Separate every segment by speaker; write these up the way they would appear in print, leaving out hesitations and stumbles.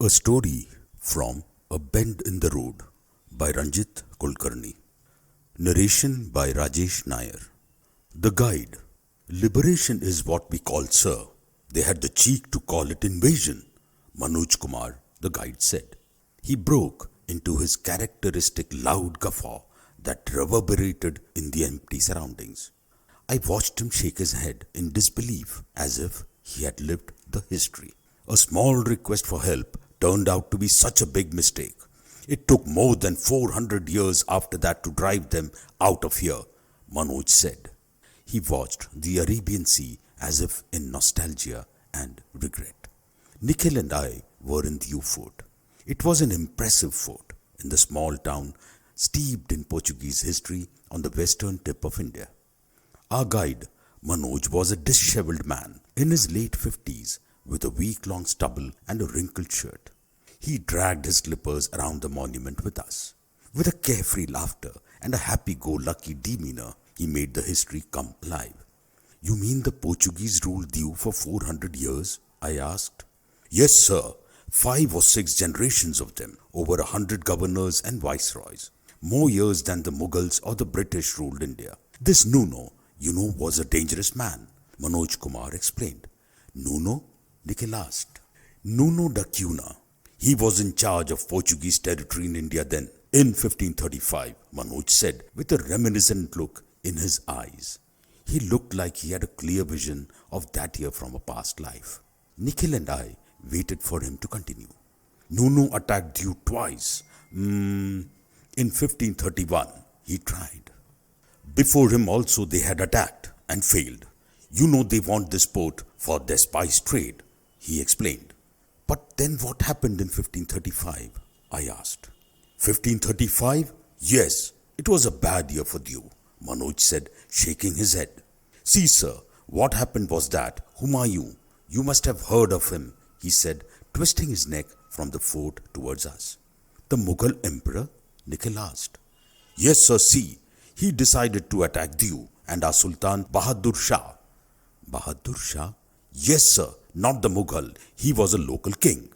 Speaker 1: A story from A Bend in the Road by Ranjit Kulkarni. Narration by Rajesh Nair. The guide. Liberation is what we call, sir. They had the cheek to call it invasion, Manoj Kumar, the guide said. He broke into his characteristic loud guffaw that reverberated in the empty surroundings. I watched him shake his head in disbelief as if he had lived the history. A small request for help turned out to be such a big mistake. It took more than 400 years after that to drive them out of here, Manoj said. He watched the Arabian Sea as if in nostalgia and regret. Nikhil and I were in the fort. It was an impressive fort in the small town steeped in Portuguese history on the western tip of India. Our guide, Manoj, was a disheveled man in his late 50s with a week-long stubble and a wrinkled shirt. He dragged his slippers around the monument with us. With a carefree laughter and a happy-go-lucky demeanor, he made the history come alive. "You mean the Portuguese ruled you for 400 years?" I asked. "Yes, sir. 5 or 6 generations of them, over 100 governors and viceroys. More years than the Mughals or the British ruled India. This Nuno, was a dangerous man," Manoj Kumar explained. "Nuno?" Nikhil asked. "Nuno da Cunha. He was in charge of Portuguese territory in India then, in 1535, Manoj said with a reminiscent look in his eyes. He looked like he had a clear vision of that year from a past life. Nikhil and I waited for him to continue. "Nuno attacked you twice. In 1531, he tried. Before him also they had attacked and failed. They want this port for their spice trade," he explained. "But then what happened in 1535? I asked. 1535? Yes, it was a bad year for you," Manoj said, shaking his head. "See, sir, what happened was that Humayun, you must have heard of him," he said, twisting his neck from the fort towards us. "The Mughal emperor?" Nikhil asked. "Yes, sir, see, he decided to attack Diu and our Sultan Bahadur Shah." "Bahadur Shah?" "Yes, sir, not the Mughal. He was a local king.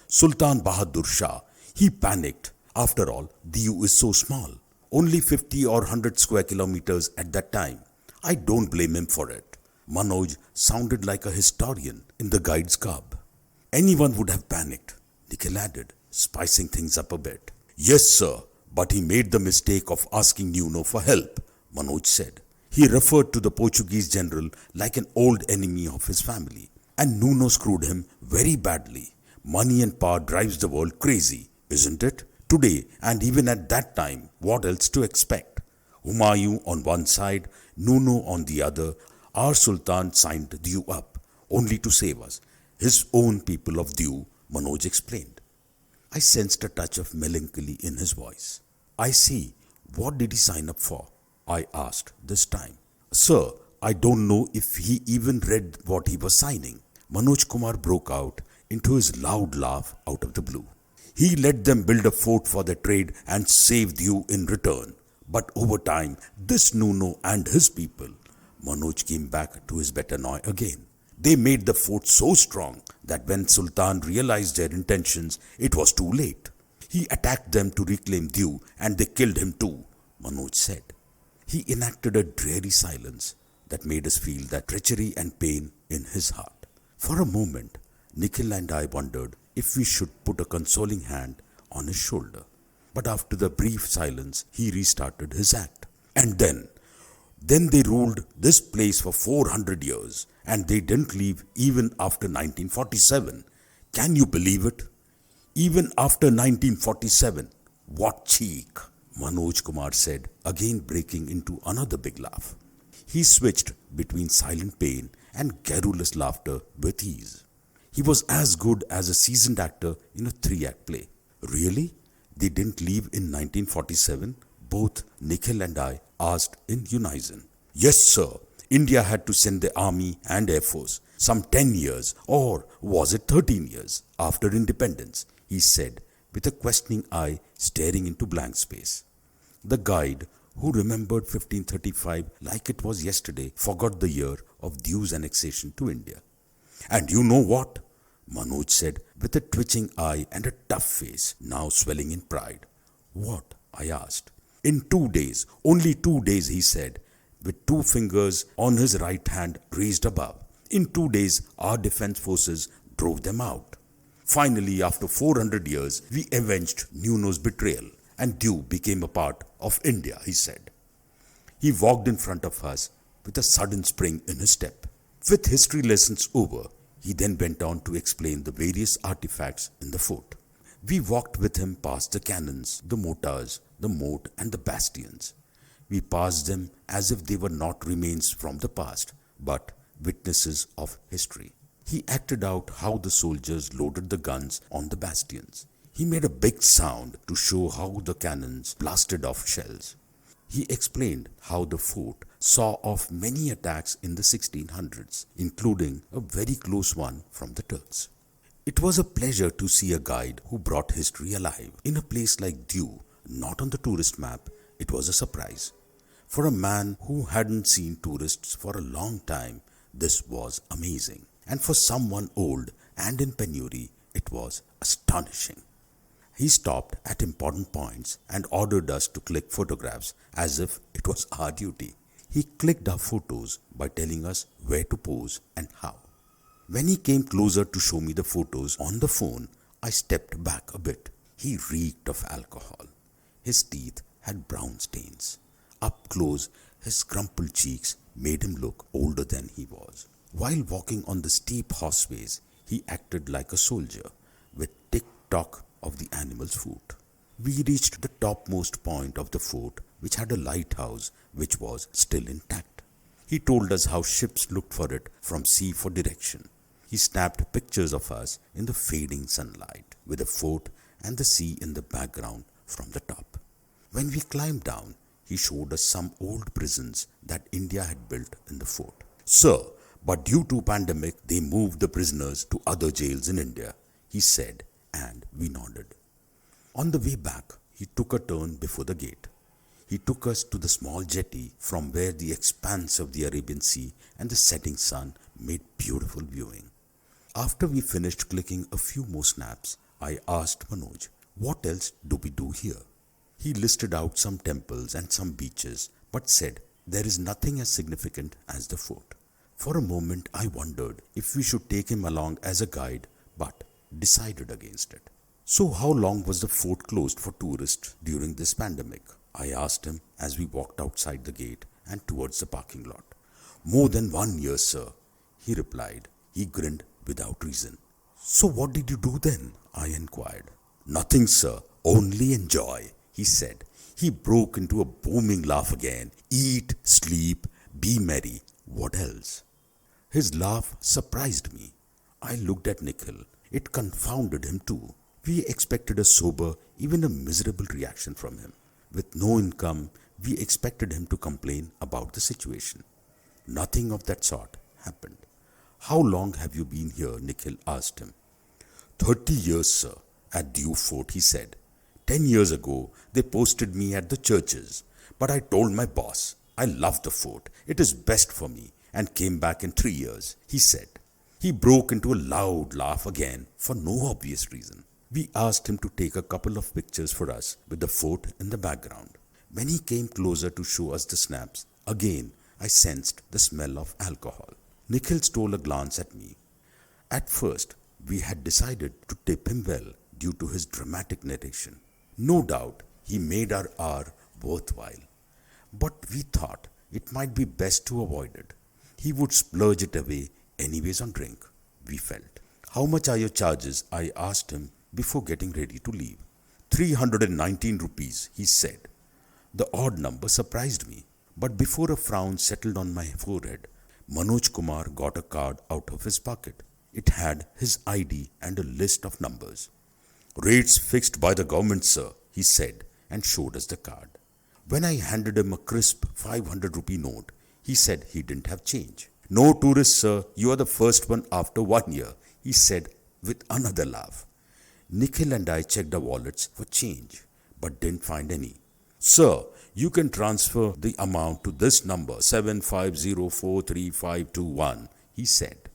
Speaker 1: Sultan Bahadur Shah. He panicked. After all, Diu is so small. Only 50 or 100 square kilometers at that time. I don't blame him for it." Manoj sounded like a historian in the guide's garb. "Anyone would have panicked," Nikhil added, spicing things up a bit. "Yes, sir, but he made the mistake of asking Nuno for help," Manoj said. He referred to the Portuguese general like an old enemy of his family. And Nuno screwed him very badly. Money and power drives the world crazy, isn't it? Today, and even at that time, what else to expect? Humayun on one side, Nuno on the other. Our Sultan signed Diu up, only to save us. His own people of Diu, Manoj explained. I sensed a touch of melancholy in his voice. "I see. What did he sign up for?" I asked this time. "Sir, I don't know if he even read what he was signing." Manoj Kumar broke out into his loud laugh out of the blue. "He let them build a fort for their trade and saved you in return. But over time, this Nuno and his people," Manoj came back to his Betanoi again. "They made the fort so strong that when Sultan realized their intentions, it was too late. He attacked them to reclaim Diu and they killed him too," Manoj said. He enacted a dreary silence that made us feel that treachery and pain in his heart. For a moment, Nikhil and I wondered if we should put a consoling hand on his shoulder. But after the brief silence, he restarted his act. "And then they ruled this place for 400 years, and they didn't leave even after 1947. Can you believe it? Even after 1947. What cheek!" Manoj Kumar said, again breaking into another big laugh. He switched between silent pain and garrulous laughter with ease. He was as good as a seasoned actor in a 3-act play. "Really? They didn't leave in 1947? Both Nikhil and I asked in unison. "Yes, sir. India had to send the army and air force some 10 years, or was it 13 years, after independence," he said with a questioning eye staring into blank space. The guide, who remembered 1535 like it was yesterday, forgot the year of Diu's annexation to India. "And you know what?" Manoj said with a twitching eye and a tough face, now swelling in pride. What? I asked. In 2 days, only 2 days, he said, with two fingers on his right hand raised above. In 2 days, our defense forces drove them out. Finally, after 400 years, we avenged Nuno's betrayal, and Dew became a part of India, he said. He walked in front of us with a sudden spring in his step. With history lessons over, he then went on to explain the various artifacts in the fort. We walked with him past the cannons, the mortars, the moat, and the bastions. We passed them as if they were not remains from the past, but witnesses of history. He acted out how the soldiers loaded the guns on the bastions. He made a big sound to show how the cannons blasted off shells. He explained how the fort saw off many attacks in the 1600s, including a very close one from the Turks. It was a pleasure to see a guide who brought history alive. In a place like Dew, not on the tourist map, it was a surprise. For a man who hadn't seen tourists for a long time, this was amazing. And for someone old and in penury, it was astonishing. He stopped at important points and ordered us to click photographs as if it was our duty. He clicked our photos by telling us where to pose and how. When he came closer to show me the photos on the phone, I stepped back a bit. He reeked of alcohol. His teeth had brown stains. Up close, his crumpled cheeks made him look older than he was. While walking on the steep horseways, he acted like a soldier, with tick-tock of the animal's foot. We reached the topmost point of the fort, which had a lighthouse which was still intact. He told us how ships looked for it from sea for direction. He snapped pictures of us in the fading sunlight, with the fort and the sea in the background from the top. When we climbed down, he showed us some old prisons that India had built in the fort. Sir, but due to pandemic, they moved the prisoners to other jails in India, he said, and we nodded. On the way back, he took a turn before the gate. He took us to the small jetty from where the expanse of the Arabian Sea and the setting sun made beautiful viewing. After we finished clicking a few more snaps, I asked Manoj, what else do we do here? He listed out some temples and some beaches, but said there is nothing as significant as the fort. For a moment, I wondered if we should take him along as a guide, but decided against it. So how long was the fort closed for tourists during this pandemic? I asked him as we walked outside the gate and towards the parking lot. More than 1 year, sir, he replied. He grinned without reason. So what did you do then? I inquired. Nothing, sir, only enjoy, he said. He broke into a booming laugh again. Eat, sleep, be merry. What else? His laugh surprised me. I looked at Nikhil. It confounded him too. We expected a sober, even a miserable reaction from him. With no income, we expected him to complain about the situation. Nothing of that sort happened. How long have you been here? Nikhil asked him. 30 years, sir, at Dew Fort, he said. 10 years ago, they posted me at the churches, but I told my boss, I love the fort, it is best for me, and came back in 3 years, he said. He broke into a loud laugh again for no obvious reason. We asked him to take a couple of pictures for us with the fort in the background. When he came closer to show us the snaps, again I sensed the smell of alcohol. Nikhil stole a glance at me. At first, we had decided to tip him well due to his dramatic narration. No doubt, he made our hour worthwhile. But we thought it might be best to avoid it. He would splurge it away anyways on drink, we felt. How much are your charges? I asked him before getting ready to leave. 319 rupees, he said. The odd number surprised me, but before a frown settled on my forehead, Manoj Kumar got a card out of his pocket. It had his ID and a list of numbers. Rates fixed by the government, sir, he said, and showed us the card. When I handed him a crisp 500 rupee note, he said he didn't have change. No tourists, sir, you are the first one after 1 year, he said with another laugh. Nikhil and I checked our wallets for change, but didn't find any. Sir, you can transfer the amount to this number, 75043521, he said.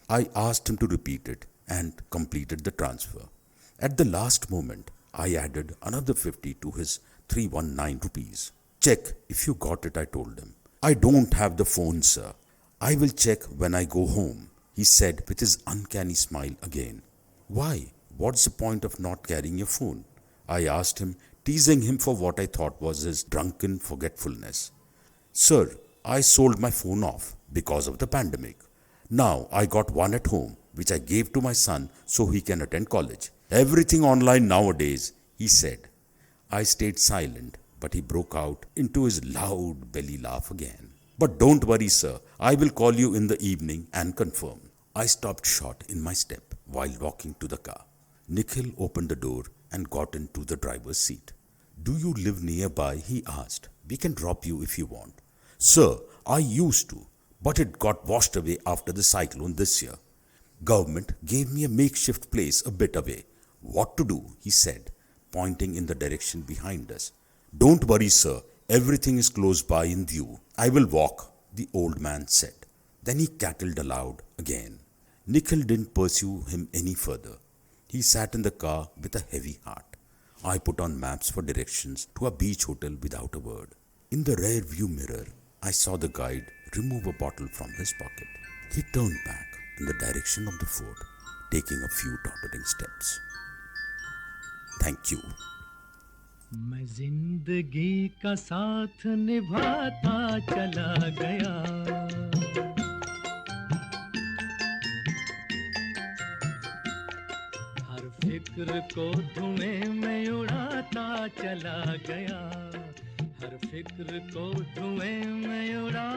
Speaker 1: I asked him to repeat it, and completed the transfer. At the last moment, I added another 50 to his 319 rupees. Check if you got it, I told him. I don't have the phone, sir. I will check when I go home, he said with his uncanny smile again. Why? What's the point of not carrying your phone? I asked him, teasing him for what I thought was his drunken forgetfulness. Sir, I sold my phone off because of the pandemic. Now I got one at home, which I gave to my son so he can attend college. Everything online nowadays, he said. I stayed silent, but he broke out into his loud belly laugh again. But don't worry, sir. I will call you in the evening and confirm. I stopped short in my step while walking to the car. Nikhil opened the door and got into the driver's seat. Do you live nearby? He asked. We can drop you if you want. Sir, I used to, but it got washed away after the cyclone this year. Government gave me a makeshift place a bit away. What to do? He said, pointing in the direction behind us. Don't worry, sir. Everything is close by in view. I will walk, the old man said. Then he cackled aloud again. Nikhil didn't pursue him any further. He sat in the car with a heavy heart. I put on maps for directions to a beach hotel without a word. In the rear view mirror, I saw the guide remove a bottle from his pocket. He turned back in the direction of the fort, taking a few tottering steps. Thank you.
Speaker 2: मैं जिंदगी का साथ निभाता चला गया, हर फिक्र को धुएं में उड़ाता चला गया, हर फिक्र को धुएं में उड़ा